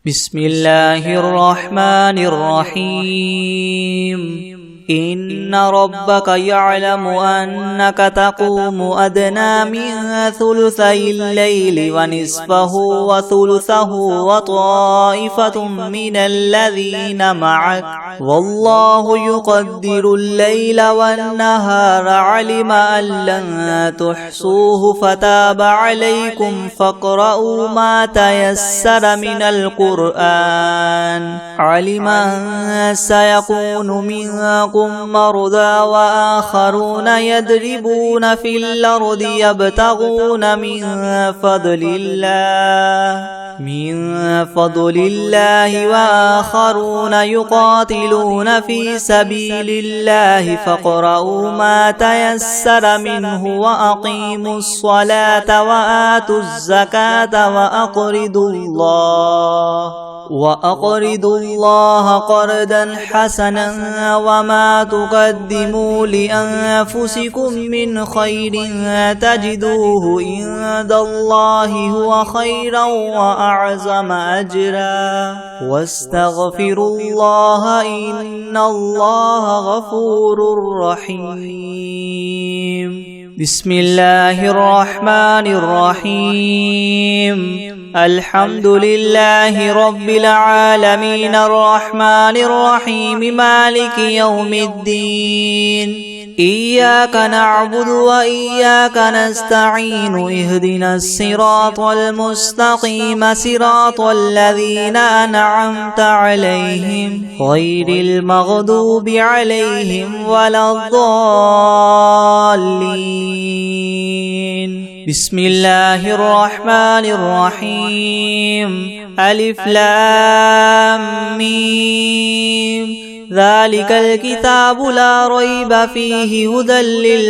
بسم الله الرحمن الرحيم إن ربك يعلم أنك تقوم أدنى من ثلثي الليل ونصفه وثلثه وطائفة من الذين معك والله يقدر الليل والنهار علم أن لن تحصوه فتاب عليكم فاقرؤوا ما تيسر من القرآن علم أن سيكون منكم مرضى وآخرون يضربون في الأرض يبتغون من فضل الله وآخرون يقاتلون في سبيل الله فاقرؤوا ما تيسر منه وأقيموا الصلاة وآتوا الزكاة وأقرضوا الله قرضا حسنا وما تقدموا لأنفسكم من خير تجدوه عند الله هو خيرا وأعظم أجرا واستغفروا الله إن الله غفور رحيم. بسم الله الرحمن الرحيم الحمد لله رب العالمين الرحمن الرحيم مالك يوم الدين إياك نعبد وإياك نستعين اهدنا الصراط المستقيم صراط الذين أنعمت عليهم غير المغضوب عليهم ولا الضالين. بسم الله الرحمن الرحيم ألف لام ميم ذلك الكتاب لا ريب فيه هدى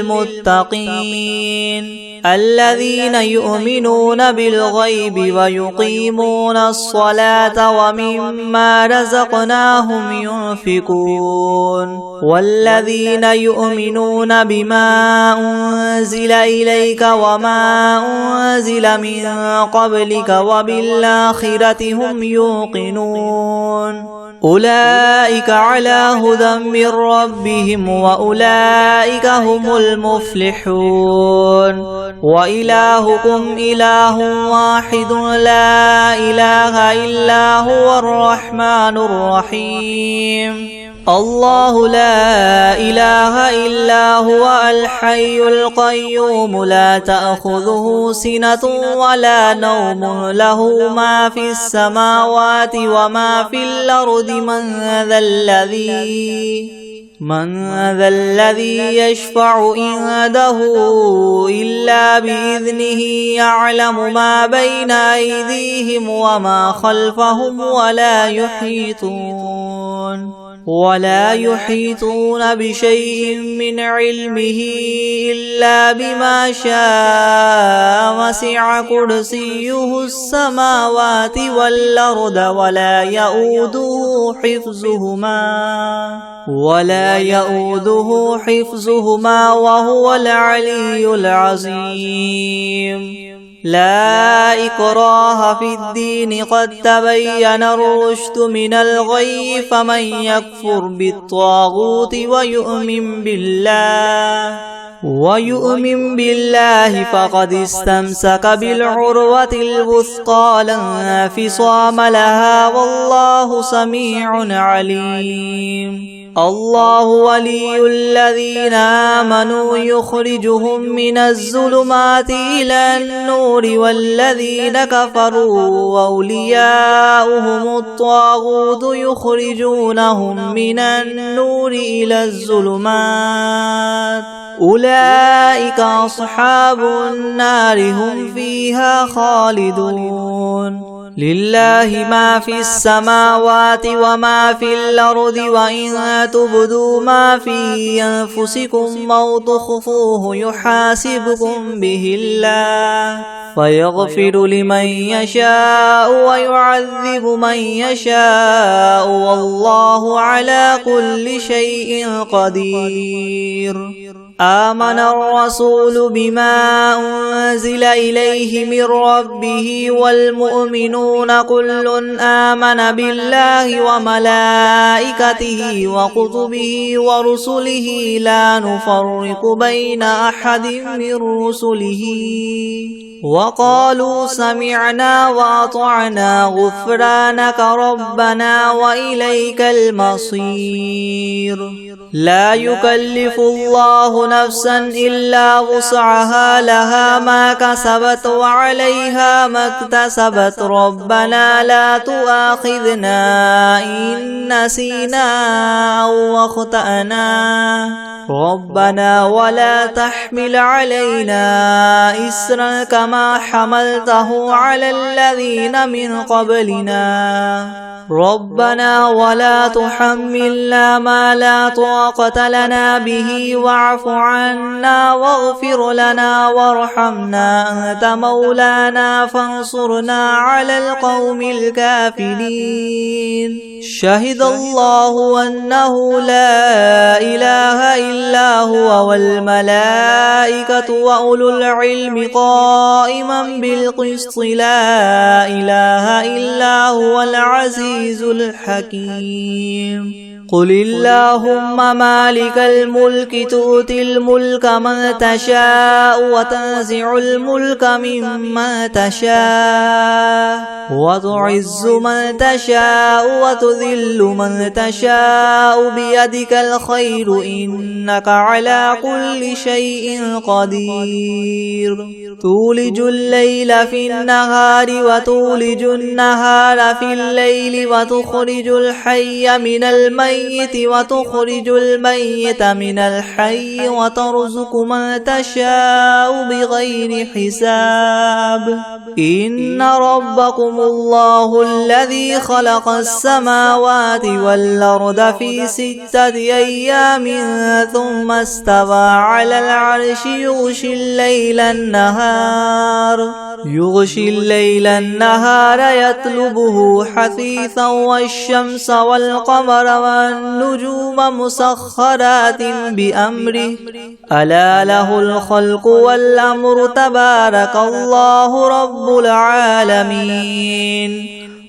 للمتقين الذين يؤمنون بالغيب ويقيمون الصلاة ومما رزقناهم ينفقون والذين يؤمنون بما أنزل إليك وما أنزل من قبلك وبالآخرة هم يوقنون أولئك على هدى من ربهم وأولئك هم المفلحون وإلهكم إله واحد لا إله إلا هو الرحمن الرحيم الله لا إله إلا هو الحي القيوم لا تأخذه سنة ولا نوم له ما في السماوات وما في الأرض من ذا الذي يشفع عنده إلا بإذنه يعلم ما بين أيديهم وما خلفهم ولا يحيطون بشيء من علمه إلا بما شاء وسع كرسيه السماوات والأرض ولا يؤوده حفظهما وهو العلي العظيم. لا إكراه في الدين قد تبين الرشد من الغي فمن يكفر بالطاغوت ويؤمن بالله فقد استمسك بالعروة الوثقى لا انفصام لها والله سميع عليم. الله ولي الذين آمنوا يخرجهم من الظلمات إلى النور والذين كفروا أولياؤهم الطاغوت يخرجونهم من النور إلى الظلمات أولئك أصحاب النار هم فيها خالدون. لله ما في السماوات وما في الأرض وإن تبدوا ما في أنفسكم أو تخفوه يحاسبكم به الله فيغفر لمن يشاء ويعذب من يشاء والله على كل شيء قدير. آمن الرسول بما أنزل إليه من ربه والمؤمنون كل آمن بالله وملائكته وكتبه ورسله لا نفرق بين أحد من رسله وقالوا سمعنا وأطعنا غفرانك ربنا وإليك المصير. لا يكلف الله نفسا إلا وسعها لها ما كسبت وعليها ما اكتسبت ربنا لا تؤاخذنا إن نسينا أو أخطأنا ربنا ولا تحمل علينا إسرا كما حملته على الذين من قبلنا ربنا ولا تحملنا ما لا طاقة لنا به واعف عنا واغفر لنا وارحمنا أنت مولانا فانصرنا على القوم الكافرين. شهد الله أنه لا إله إلا هو والملائكة وأولو العلم قائما بالقسط لا إله إلا هو العزيز الحكيم. قل اللهم مالك الملك تؤتي الملك من تشاء وتنزع الملك ممن تشاء وتعز من تشاء وتذل من تشاء بيدك الخير إنك على كل شيء قدير. تولج الليل في النهار وتولج النهار في الليل وتخرج الحي من الميت وتخرج الميت من الحي وترزق من تشاء بغير حساب. إن ربكم الله الذي خلق السماوات والأرض في 6 أيام ثم استوى على العرش يغشي الليل النهار يطلبه حثيثا والشمس والقمر والنجوم مسخرات بأمره ألا له الخلق والأمر تبارك الله رب العالمين.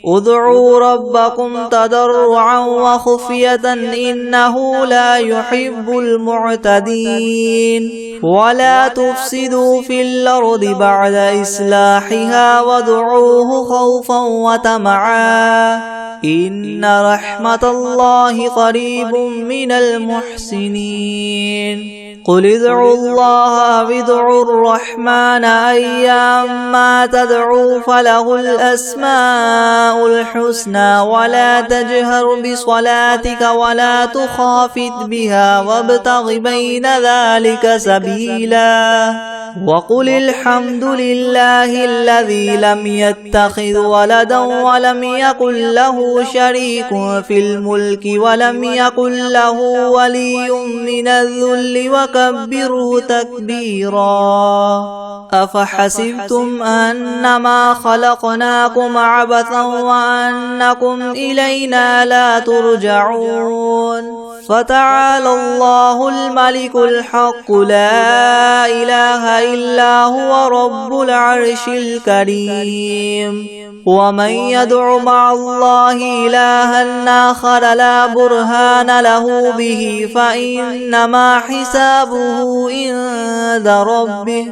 ادعوا ربكم تضرعا وخفية إنه لا يحب المعتدين. ولا تفسدوا في الأرض بعد إصلاحها وادعوه خوفا وطمعا إن رحمة الله قريب من المحسنين. قل ادعوا الله أو ادعوا الرحمن أيما تدعوا فله الأسماء الحسنى ولا تجهر بصلاتك ولا تخافت بها وابتغ بين ذلك سبيلا. وقل الحمد لله الذي لم يتخذ ولدا ولم يكن له شريك في الملك ولم يكن له ولي من الذل وكبره تكبيرا. أفحسبتم أنما خلقناكم عبثا وأنكم إلينا لا ترجعون. فتعالى الله الملك الحق لا إله إلا هو رب العرش الكريم. ومن يدع مع الله إلها آخر لا برهان له به فإنما حسابه عند ربه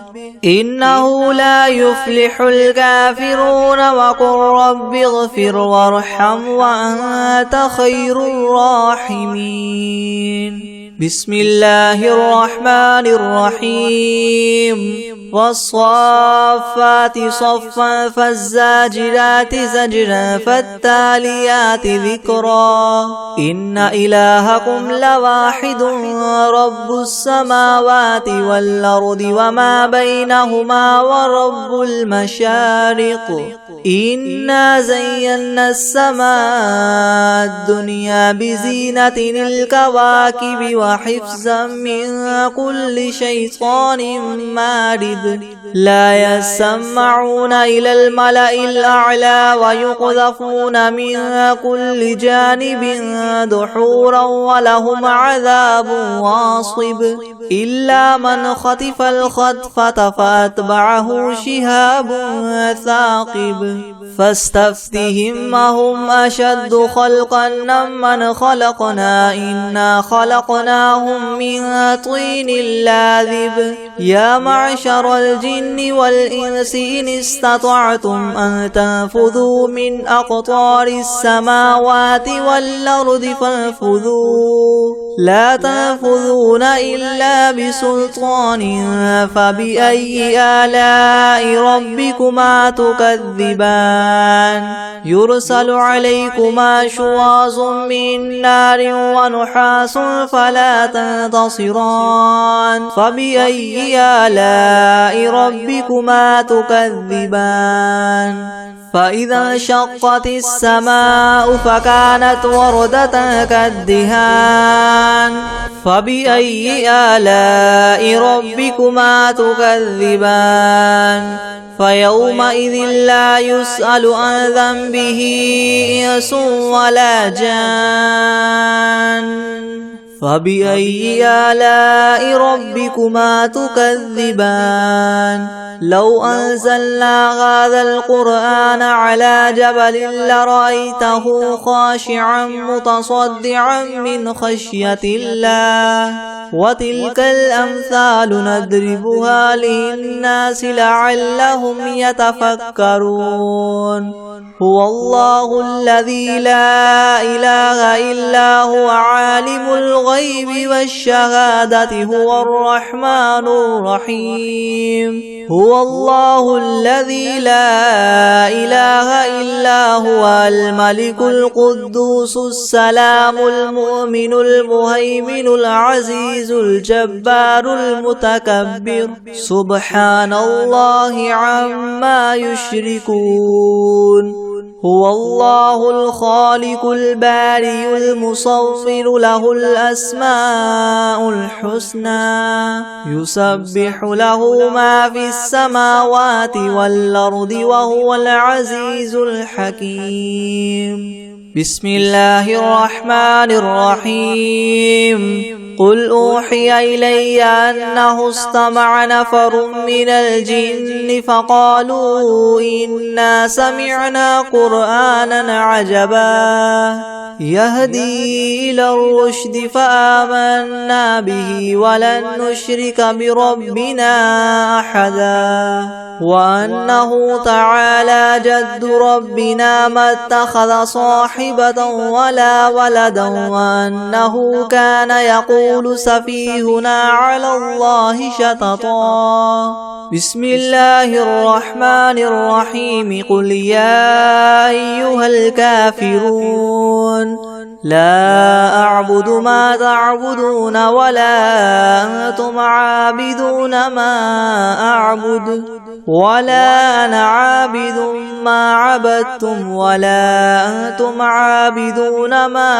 إنه لا يفلح الكافرون. وقل رب اغفر وارحم وأنت خير الراحمين. بسم الله الرحمن الرحيم. والصافات صفا فالزاجرات زجرا فالتاليات ذكرا. إن إلهكم لواحد رب السماوات والأرض وما بينهما ورب المشارق. إنا زينا السماء الدنيا بزينة الكواكب وحفظا من كل شيطان مارد. لا يسمعون إلى الملأ الأعلى ويقذفون من كل جانب دحورا ولهم عذاب واصب إلا من خطف الخطفة فأتبعه شهاب ثاقب فاستفتهم أهم أشد خلقا ممن خلقنا إنا خلقناهم من طين لاذب يا معشر الجن والإنس إن استطعتم أن تنفذوا من أقطار السماوات والأرض فانفذوا لا تنفذون إلا بسلطان فبأي آلاء ربكما تكذبان يرسل عليكما شواظ من نار ونحاس فلا تنتصران فبأي آلاء ربكما تكذبان فإذا انشقت السماء فكانت وردة كالدهان فبأي آلاء ربكما تكذبان فيومئذ لا يسأل عن ذنبه إنس ولا جان فبأي آلاء ربكما تكذبان لو أنزلنا هذا القرآن على جبل لرأيته خاشعا متصدعا من خشية الله وتلك الأمثال نضربها للناس لعلهم يتفكرون هو الله الذي لا إله إلا هو عالم الغيب والشهادة هو الرحمن الرحيم هو الله الذي لا إله إلا هو الملك القدوس السلام المؤمن المهيمن العزيز الجبار المتكبر سبحان الله عما يشركون هو الله الخالق البارئ المصور له الأسماء الحسنى يسبح له ما في السماوات والأرض وهو العزيز الحكيم بسم الله الرحمن الرحيم قل أوحي إلي أنه استمع نفر من الجن فقالوا إنا سمعنا قرآنا عجبا يهدي إلى الرشد فآمنا به ولن نشرك بربنا أحدا وأنه تعالى جد ربنا ما اتخذ صاحبة ولا ولدا وأنه كان يقول سفيهنا على الله شططا بسم الله الرحمن الرحيم قل يا أيها الكافرون لا أعبد ما تعبدون ولا أنتم عابدون ما أعبد ولا أنا عابد ما عبدتم ولا أنتم عابدون ما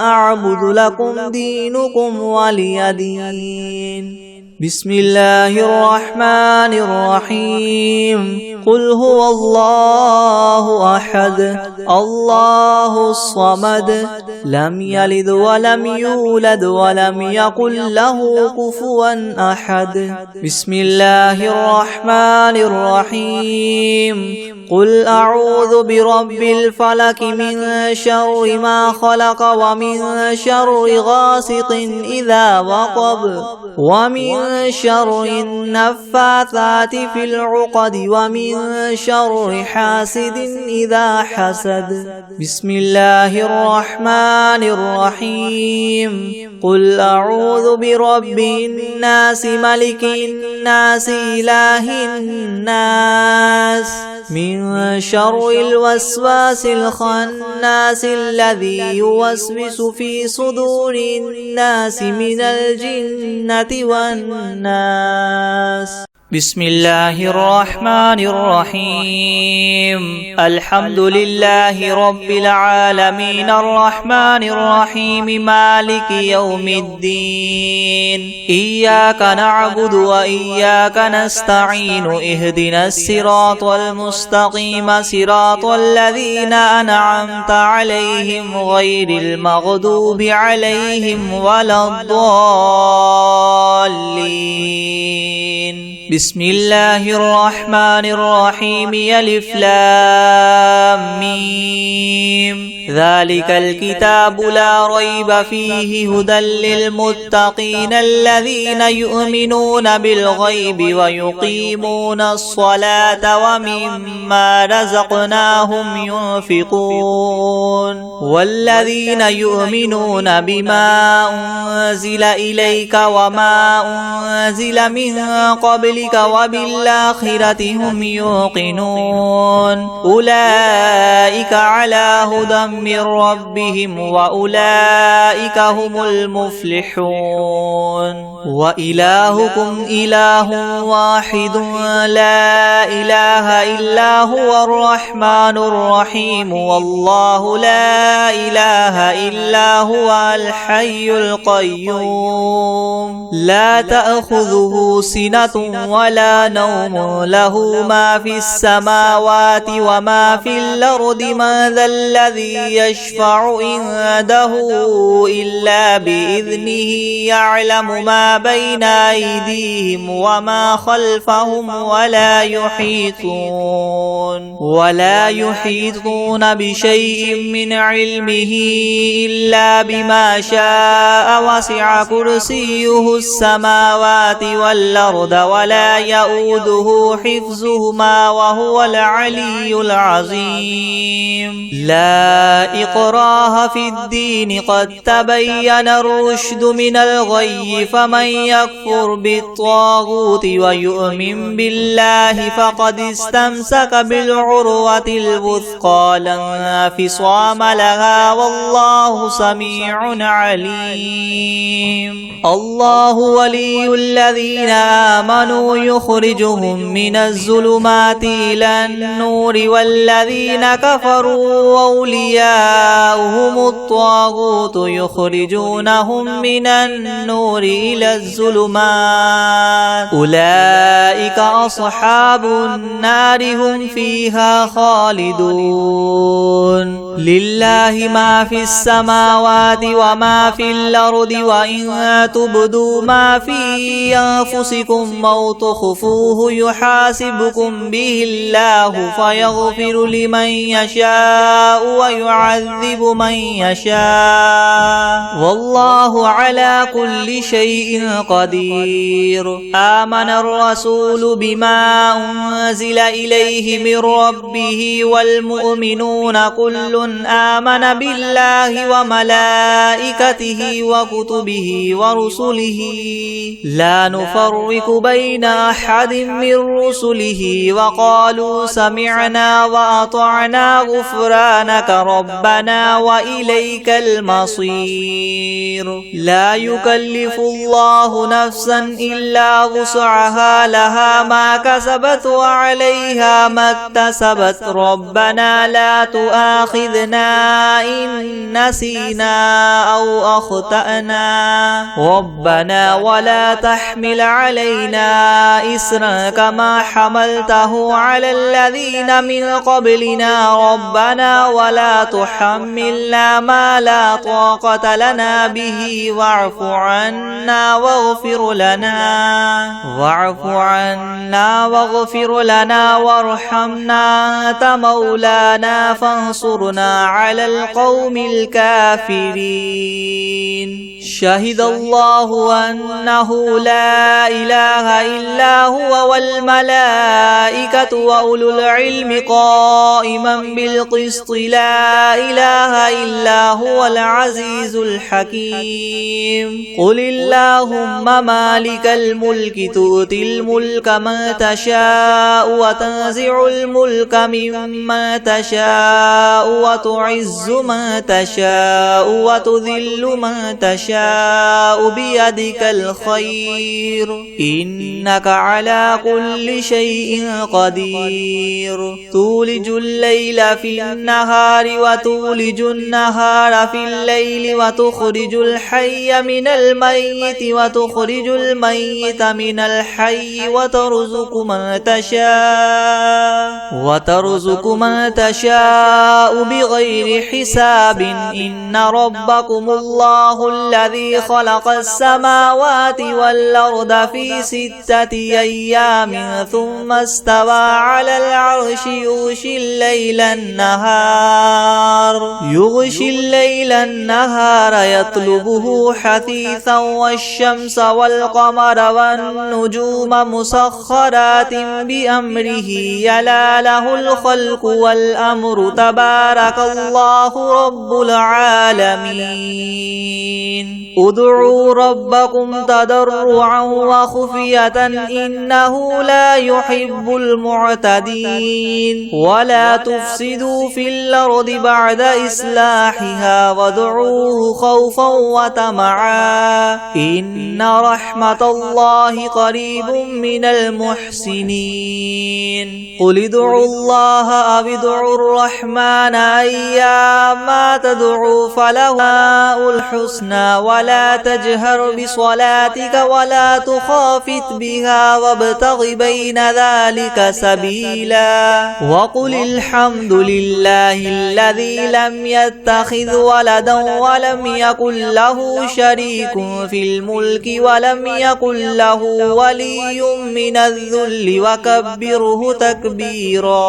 أعبد لكم دينكم ولي دين بسم الله الرحمن الرحيم قل هو الله أحد الله الصمد لم يلد ولم يولد ولم يكن له كفوا أحد بسم الله الرحمن الرحيم قل أعوذ برب الفلك من شر ما خلق ومن شر غاسق إذا وقب ومن شر النفاثات في العقد ومن شر حاسد إذا حسد بسم الله الرحمن الرحيم قل أعوذ برب الناس ملك الناس إله الناس من شر الوسواس الخناس الذي يوسوس في صدور الناس من الجنة والناس بسم الله الرحمن الرحيم الحمد لله رب العالمين الرحمن الرحيم مالك يوم الدين إياك نعبد وإياك نستعين اهدنا الصراط المستقيم صراط الذين أنعمت عليهم غير المغضوب عليهم ولا الضالين بسم الله الرحمن الرحيم ألف لام ميم ذلك الكتاب لا ريب فيه هدى للمتقين الذين يؤمنون بالغيب ويقيمون الصلاة ومما رزقناهم ينفقون والذين يؤمنون بما أنزل إليك وما أنزل من قبلك وبالآخرة هم يوقنون أولئك على هدى من ربهم وأولئك هم المفلحون وإلهكم إله واحد لا إله إلا هو الرحمن الرحيم والله لا إله إلا هو الحي القيوم لا تأخذه سنة ولا نوم له ما في السماوات وما في الأرض من ذا الذي يشفع عنده إلا بإذنه يعلم ما بين أيديهم وما خلفهم ولا يحيطون بشيء من علمه إلا بما شاء وسع كرسيه السماوات والأرض ولا يؤوده حفظهما وهو العلي العظيم لا إكراه في الدين قد تبين الرشد من الغي فمن يكفر بالطاغوت ويؤمن بالله فقد استمسك بالعروة الوثقى لا انفصام لها والله سميع عليم الله ولي الذين آمنوا يخرجهم من الظلمات إلى النور والذين كفروا أولياؤهم الطاغوت يخرجونهم من النور إلى الظلمات أولئك أصحاب النار هم فيها خالدون لله ما في السماوات وما في الأرض وإن تبدوا ما في أنفسكم أو تخفوه يحاسبكم به الله فيغفر لمن يشاء ويعذب من يشاء والله على كل شيء قدير آمن الرسول بما أنزل إليه من ربه والمؤمنون كل آمن بالله وملائكته وكتبه ورسله لا نفرق بين أحد من رسله وقالوا سمعنا وأطعنا غفرانك ربنا وإليك المصير لا يكلف الله نفسا إلا وسعها لها ما كسبت وعليها ما اكتسبت ربنا لا تؤاخذنا إن نسينا أو أخطأنا ربنا ولا تحمل علينا إسرا كما حملته على الذين من قبلنا ربنا ولا تحملنا ما لا طاقة لنا به واعف عنا واغفر لنا وارحمنا أنت مولانا فانصرنا على القوم الكافرين شهد الله أنه لا إله إلا هو والملائكة وأولو العلم قائما بالقسط لا إله إلا هو العزيز الحكيم قل اللهم مالك الملك تؤتي الملك من تشاء وتنزع الملك ممن تشاء وتعز من تشاء وتذل من تشاء بيدك الخير إنك على كل شيء قدير تولج الليل في النهار وتولج النهار في الليل وتخرج الحي من الميت وتخرج الميت من الحي وترزق من تشاء بغير حساب إن ربكم الله الذي خلق السماوات والأرض في 6 أيام ثم استوى على العرش يغشي الليل النهار يطلبه حثيثا والشمس والقمر والنجوم مسخرات بأمره يلا له الخلق والأمر تبارك الله رب العالمين ادعوا ربكم تضرعا وخفية إنه لا يحب المعتدين ولا تفسدوا في الأرض بعد إصلاحها وادعوه خوفا وطمعا إن رحمة الله قريب من المحسنين قل ادعوا الله أو ادعوا الرحمن أيما تدعوا فله الحسنى ولا تجهر بصلاتك ولا تخافت بها وابتغ بين ذلك سبيلا وقل الحمد لله الذي لم يتخذ ولدا ولم يكن له شريك في الملك ولم يكن له ولي من الذل وكبره تكبيرا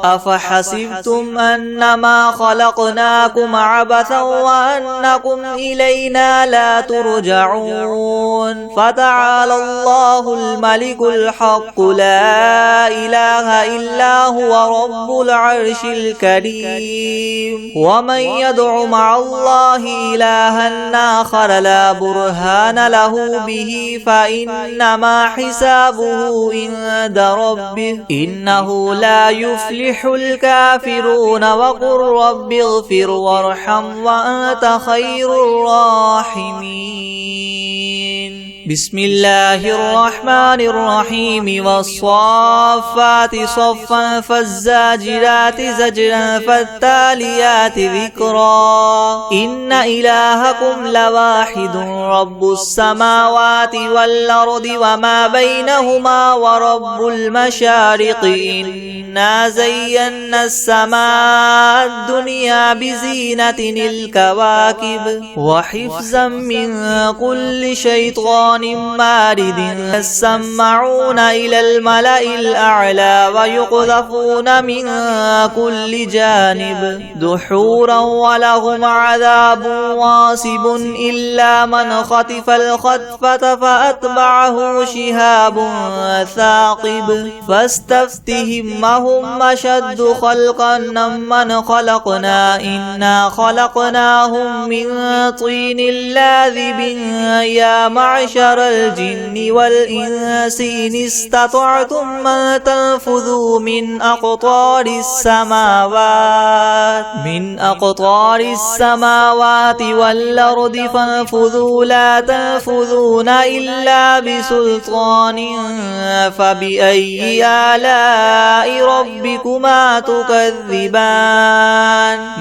أفحسبتم أنما خلقناكم عبثا وأنكم إلينا لا ترجعون فتعالى الله الملك الحق لا إله إلا هو رب العرش الكريم ومن يدع مع الله إلها آخر لا برهان له به فإنما حسابه عند ربه إنه لا يفلح الكافرون وقل رب اغفر وارحم وأنت خير الراحمين بسم الله الرحمن الرحيم والصافات صفا فالزاجرات زجرا فالتاليات ذكرا إن إلهكم لواحد رب السماوات والأرض وما بينهما ورب المشارق إنا زينا السماء الدنيا بزينة الكواكب وحفظا من كل شيطان مارد يسمعون إلى الملأ الأعلى ويقذفون من كل جانب دحورا ولهم عذاب واصب إلا من خطف الخطفة فأتبعه شهاب ثاقب فاستفتهم أهم أشد خلقا ممن خلقنا إنا خلقناهم من طين لاذب يا معشر الجن والإنس إن استطعتم أن تنفذوا من أقطار السماوات والأرض فانفذوا لا تنفذون إلا بسلطان فبأي آلاء ربكما تكذبان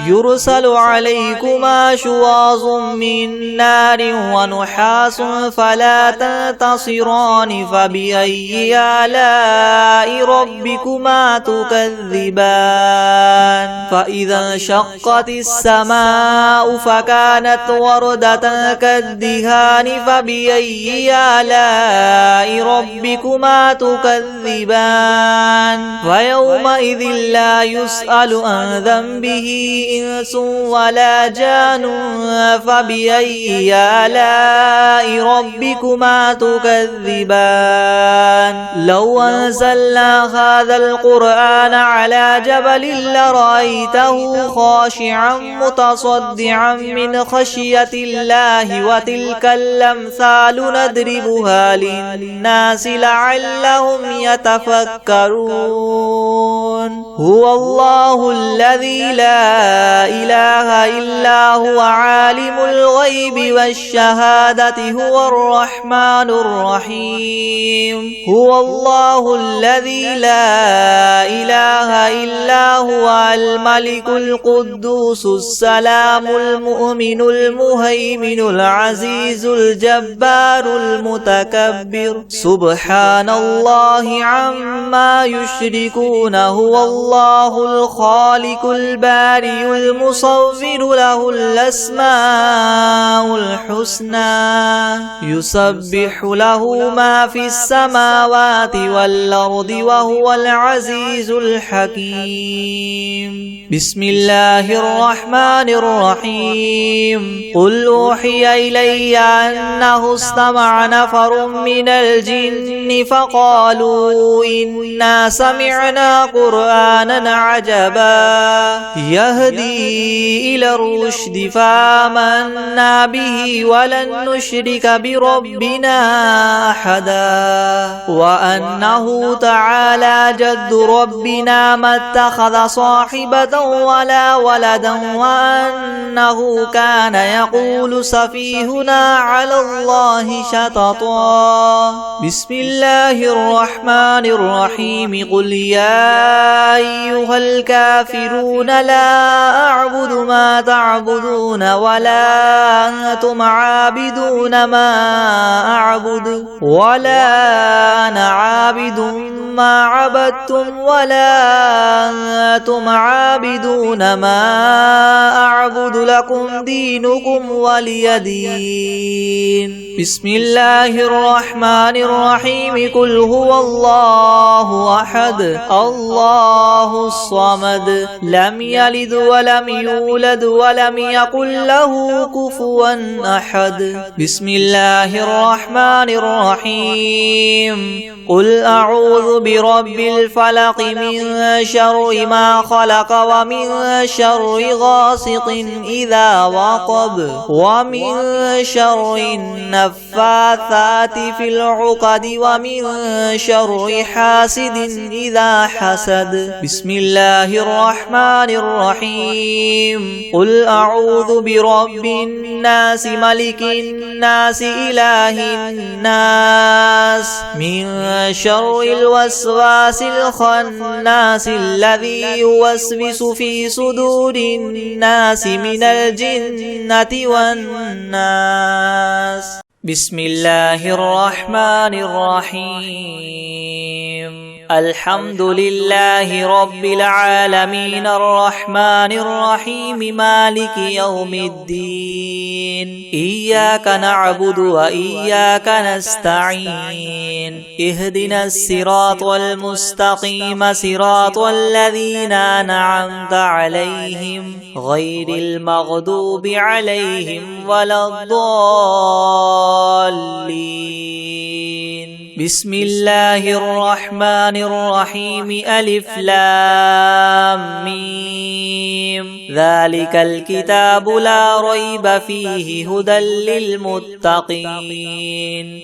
يرسل عليكما شواظ من نار ونحاس فلا تنتصران فبأي آلاء ربكما تكذبان فإذا انشقت السماء فكانت وردة كالدهان فبأي آلاء ربكما تكذبان فيومئذ لا يسأل عن ذنبه إنس ولا جان فبأي آلاء ربكما تكذبان لو أنزلنا هذا القرآن على جبل لرأيته خاشعا متصدعا من خشية الله وتلك الأمثال نضربها للناس لعلهم يتفكرون هو الله الذي لا إله إلا هو عالم الغيب والشهادة هو الرحمن الرحيم هو الله الذي لا إله إلا هو الملك القدوس السلام المؤمن المهيمن العزيز الجبار المتكبر سبحان الله عما يشركون هو الله الخالق البارئ المصور له الأسماء الحسنى يسبح له ما في السماوات والأرض وهو العزيز الحكيم بسم الله الرحمن الرحيم قل أوحي إلي أنه استمع نفر من الجن فقالوا إنا سمعنا قرآنا عجبا يهدي إلى الرشد فآمنا به ولن نشرك بربنا أحدا وأنه تعالى جد ربنا ما اتخذ صاحبة ولا ولدا وأنه كان يقول سفيهنا على الله شططا بسم الله الرحمن الرحيم قل يا أيها الكافرون لا أعبد ما تعبدون ولا أنتم عابدون ما أعبد ولا أنا عابد ما عبدتم ولا أنتم عابدون ما أعبد لكم دينكم ولي دين بسم الله الرحمن الرحيم قل هو الله أحد الله الصمد لم يلد ولم يولد ولم يكن له كفوا أحد بسم الله الرحمن الرحيم قل أعوذ برب الفلق من شر ما خلق ومن شر غاسق إذا وقب ومن شر النفاثات في العقد ومن شر حاسد إذا حسد بسم الله الرحمن الرحيم قل أعوذ برب الناس ملك الناس إله الناس من شر الوسواس الخناس الذي يوسوس في صدور الناس من الجنة والناس بسم الله الرحمن الرحيم الحمد لله رب العالمين الرحمن الرحيم مالك يوم الدين إياك نعبد وإياك نستعين اهدنا الصراط المستقيم صراط الذين أنعمت عليهم غير المغضوب عليهم ولا الضالين بسم الله الرحمن الرحيم ألف لام ميم ذلك الكتاب لا ريب فيه هدى للمتقين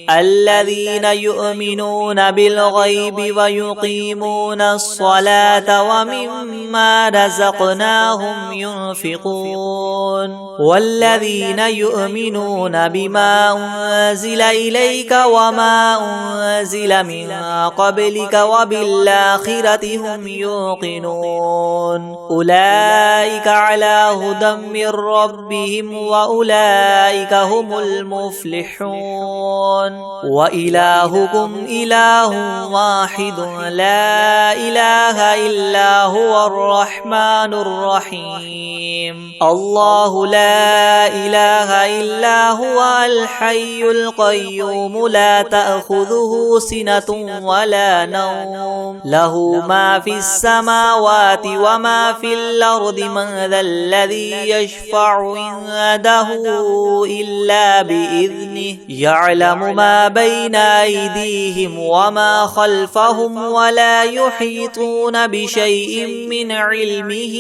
الذين يؤمنون بالغيب ويقيمون الصلاة ومما رزقناهم ينفقون والذين يؤمنون بما أنزل إليك وما أنزل من قبلك وبالآخرة هم يوقنون أولئك على هدى من ربهم وأولئك هم المفلحون وإلهكم إله واحد لا إله إلا هو الرحمن الرحيم الله لا إله إلا هو الحي القيوم لا تأخذه تأخذه سنة ولا نوم له ما في السماوات وما في الأرض من ذا الذي يشفع عنده إلا بإذنه يعلم ما بين أيديهم وما خلفهم ولا يحيطون بشيء من علمه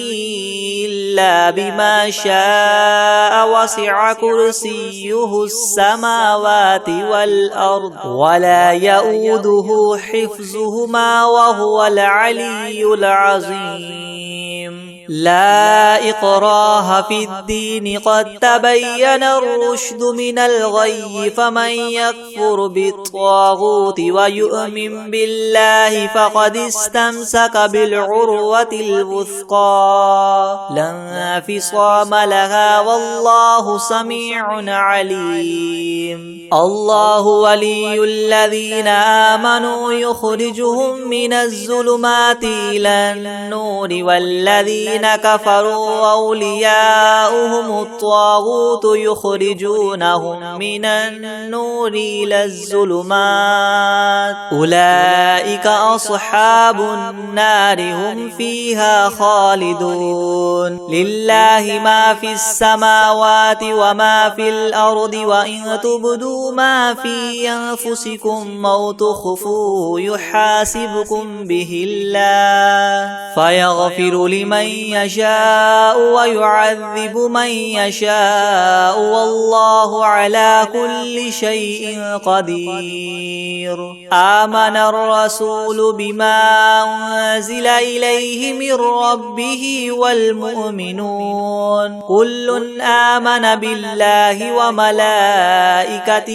إلا بما شاء وسع كرسيه السماوات والأرض ولا يؤوده حفظهما وهو العلي العظيم لا إكراه في الدين قد تبين الرشد من الغي فمن يكفر بالطاغوت ويؤمن بالله فقد استمسك بالعروة الوثقى لا انفصام لها والله سميع عليم الله ولي الذين آمنوا يخرجهم من الظلمات إلى النور والذين كفروا أولياؤهم الطاغوت يخرجونهم من النور إلى الظلمات أولئك أصحاب النار هم فيها خالدون لله ما في السماوات وما في الأرض وإن تبدوا ما في أنفسكم أو تخفوه يحاسبكم به الله فيغفر لمن يشاء ويعذب من يشاء والله على كل شيء قدير آمن الرسول بما أنزل إليه من ربه والمؤمنون كل آمن بالله وملائكته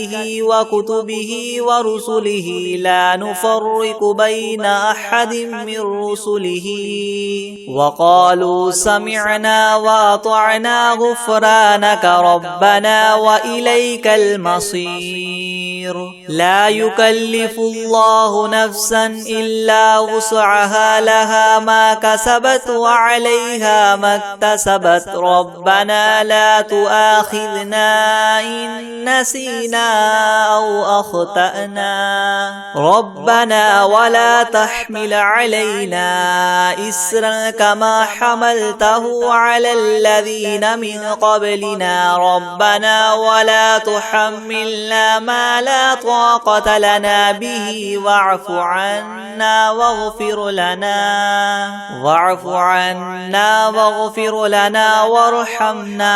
وكتبه ورسله لا نفرق بين أحد من رسله وقالوا سمعنا وأطعنا غفرانك ربنا وإليك المصير لا يكلف الله نفسا إلا وسعها لها ما كسبت وعليها ما اكتسبت ربنا لا تؤاخذنا إن نسينا أو أخطأنا ربنا ولا تحمل علينا إسرا كما حملته على الذين من قبلنا ربنا ولا تحملنا ما لا طاقة لنا به واعف عنا واغفر لنا وارحمنا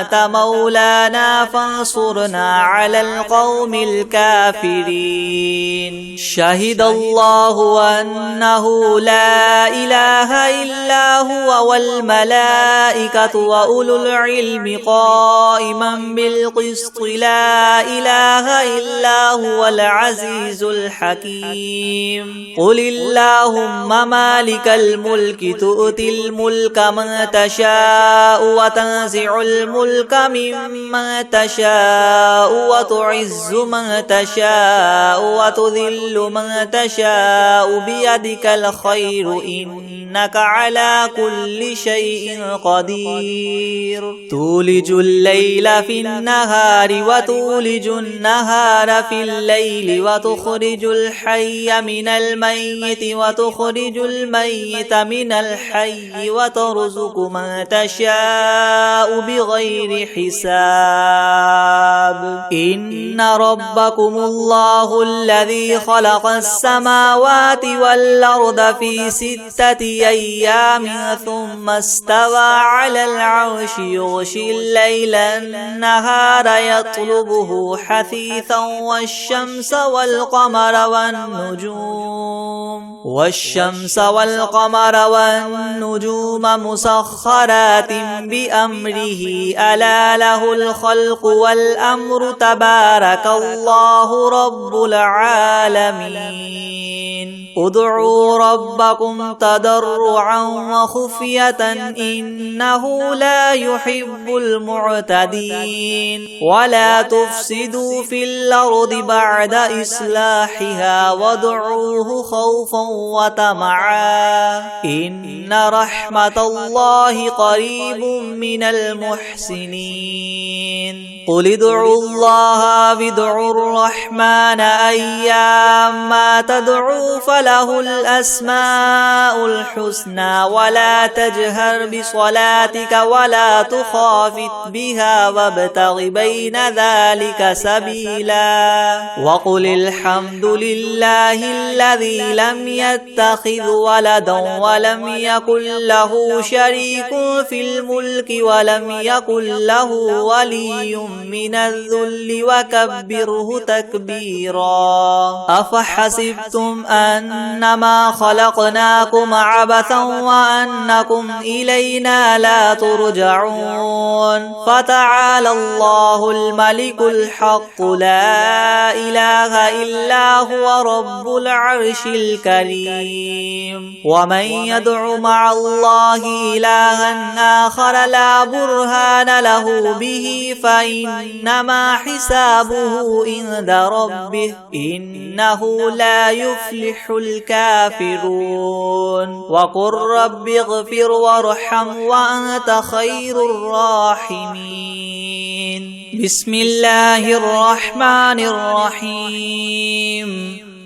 أنت مولانا فانصرنا على القوم الكافرين شهد الله أنه لا إله إلا هو والملائكة وأولو العلم قائما بالقسط لا إله إلا هو العزيز الحكيم قل اللهم مالك الملك تؤتي الملك من تشاء وتنزع الملك ممن تشاء وتعز من تشاء وتذل من تشاء بيدك الخير إنك على كل شيء قدير تولج الليل في النهار وتولج النهار في الليل وتخرج الحي من الميت وتخرج الميت من الحي وترزق من تشاء بغير حساب إن ربكم الله الذي خلق السماوات والأرض في 6 أيام ثم استوى على العرش يغشي الليل النهار يطلبه حثيثا والشمس والقمر والنجوم مسخرات بأمره ألا له الخلق والأمر تبارك الله رب العالمين ادعوا ربكم تضرعا تضرعا وخفية إنه لا يحب المعتدين ولا تفسدوا في الأرض بعد إصلاحها وادعوه خوفا وطمعا إن رحمة الله قريب من المحسنين قل ادعوا الله وادعوا الرحمن أيما تدعوا فله الأسماء الحسنى ولا تجهر بصلاتك ولا تخافت بها وابتغ بين ذلك سبيلا وقل الحمد لله الذي لم يتخذ ولدا ولم يكن له شريك في الملك ولم يكن له ولي من الذل وكبره تكبيرا أفحسبتم أنما خلقناكم عبثا وأنكم إلينا لا ترجعون فتعالى الله الملك الحق لا إله إلا هو رب العرش الكريم ومن يدع مع الله إلها آخر لا برهان له به فإنما حسابه عند ربه إنه لا يفلح الكافرون وقل رب اغفر وارحم وأنت خير الراحمين بسم الله الرحمن الرحيم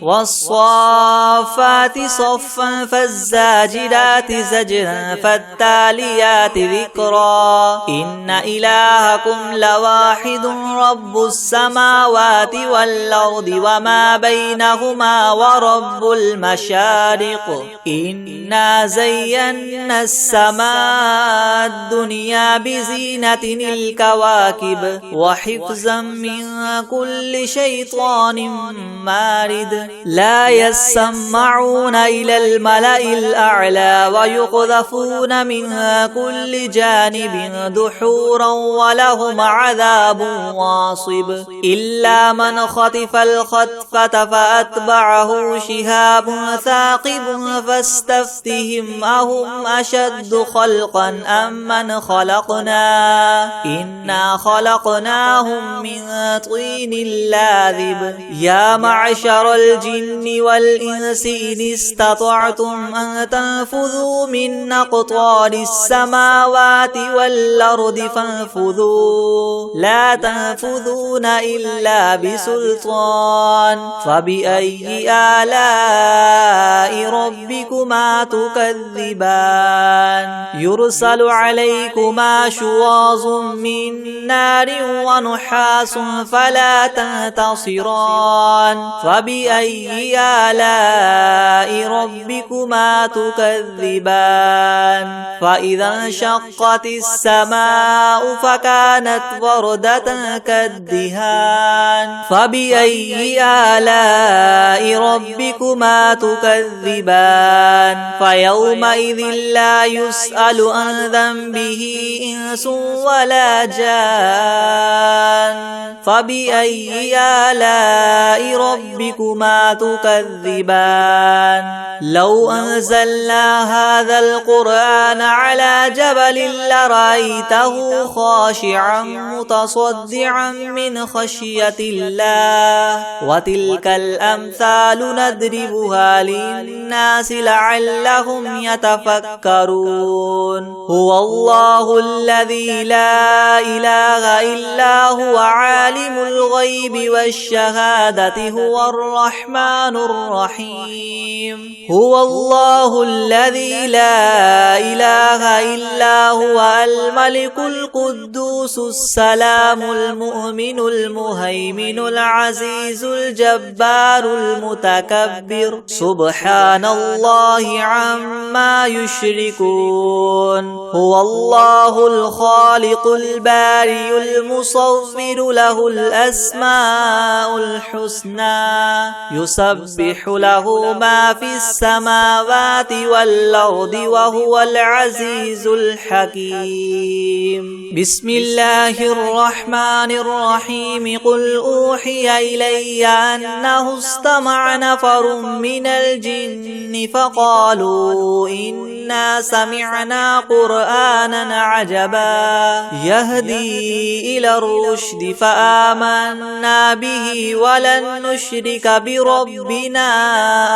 والصافات صفا فالزاجرات زجرا فالتاليات ذكرا إن إلهكم لواحد رب السماوات والأرض وما بينهما ورب المشارق إنا زينا السماء الدنيا بزينة الكواكب وحفظا من كل شيطان مارد لا يسمعون إلى الملأ الأعلى ويقذفون منها كل جانب دحورا ولهم عذاب واصب إلا من خطف الخطفة فأتبعه شهاب ثاقب فاستفتهم أهم أشد خلقا أم من خلقنا إنا خلقناهم من طين لاذب يا معشر الجن والإنس إن استطعتم أن تنفذوا من أقطار السماوات والأرض فانفذوا لا تنفذون إلا بسلطان فبأي آلاء ربكما تكذبان يرسل عليكما شواظ من نار ونحاس فلا تنتصران فبأي آلاء ربكما تكذبان فإذا انشقت السماء فكانت وردة كالدهان فبأي آلاء ربكما تكذبان فيومئذ لا يسأل عن ذنبه إنس ولا جان فبأي آلاء ربكما تكذبان لو أنزلنا هذا القرآن على جبل لرأيته خاشعا متصدعا من خشية الله وتلك الأمثال نضربها للناس لعلهم يتفكرون هو الله الذي لا إله إلا هو عالم الغيب والشهادة هو الرحمن الرحيم هو الله الذي لا إله إلا هو الملك القدوس السلام المؤمن المهيمن العزيز الجبار المتكبر سبحان الله عما يشركون هو الله الخالق البارئ المصور له الأسماء الحسنى يسبح له ما في السماوات والأرض وهو العزيز الحكيم بسم الله الرحمن الرحيم قل أوحي إلي أنه استمع نفر من الجن فقالوا إنا إنا سمعنا قرآنا عجبا يهدي إلى الرشد فآمنا به ولن نشرك بربنا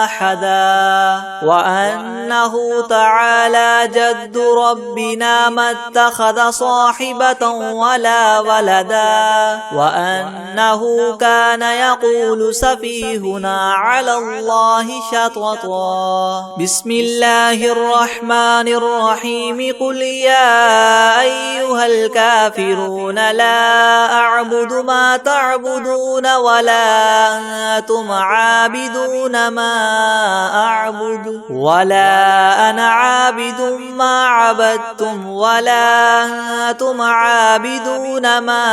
أحدا وأنه تعالى جد ربنا ما اتخذ صاحبة ولا ولدا وأنه كان يقول سفيهنا على الله شططا. بسم الله الرحمن الرحيم. قل يا أيها الكافرون لا أعبد ما تعبدون ولا أنتم عابدون ما أعبد ولا أنا عابد ما عبدتم ولا أنتم عابدون ما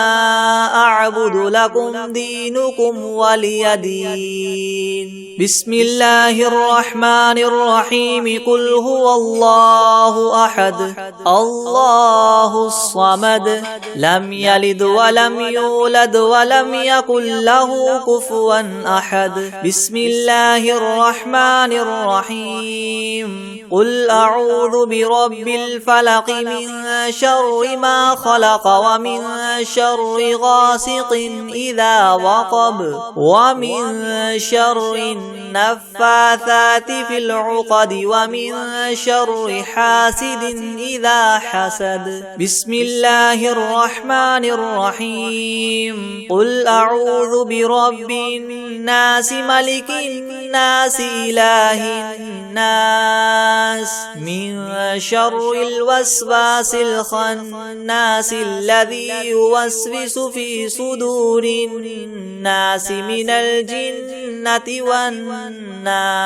أعبد لكم دينكم ولي دين. بسم الله الرحمن الرحيم. قل هو الله أحد الله الصمد لم يلد ولم يولد ولم يكن له كفوا أحد. بسم الله الرحمن الرحيم. قل أعوذ برب الفلق من شر ما خلق ومن شر غاسق إذا وقب ومن شر النفاثات في العقد ومن شر حاسد إذا حسد. بسم الله الرحمن الرحيم. قل أعوذ برب الناس ملك الناس إله الناس من شر الوسواس الخناس الذي يوسوس في صدور الناس من الجنة والناس.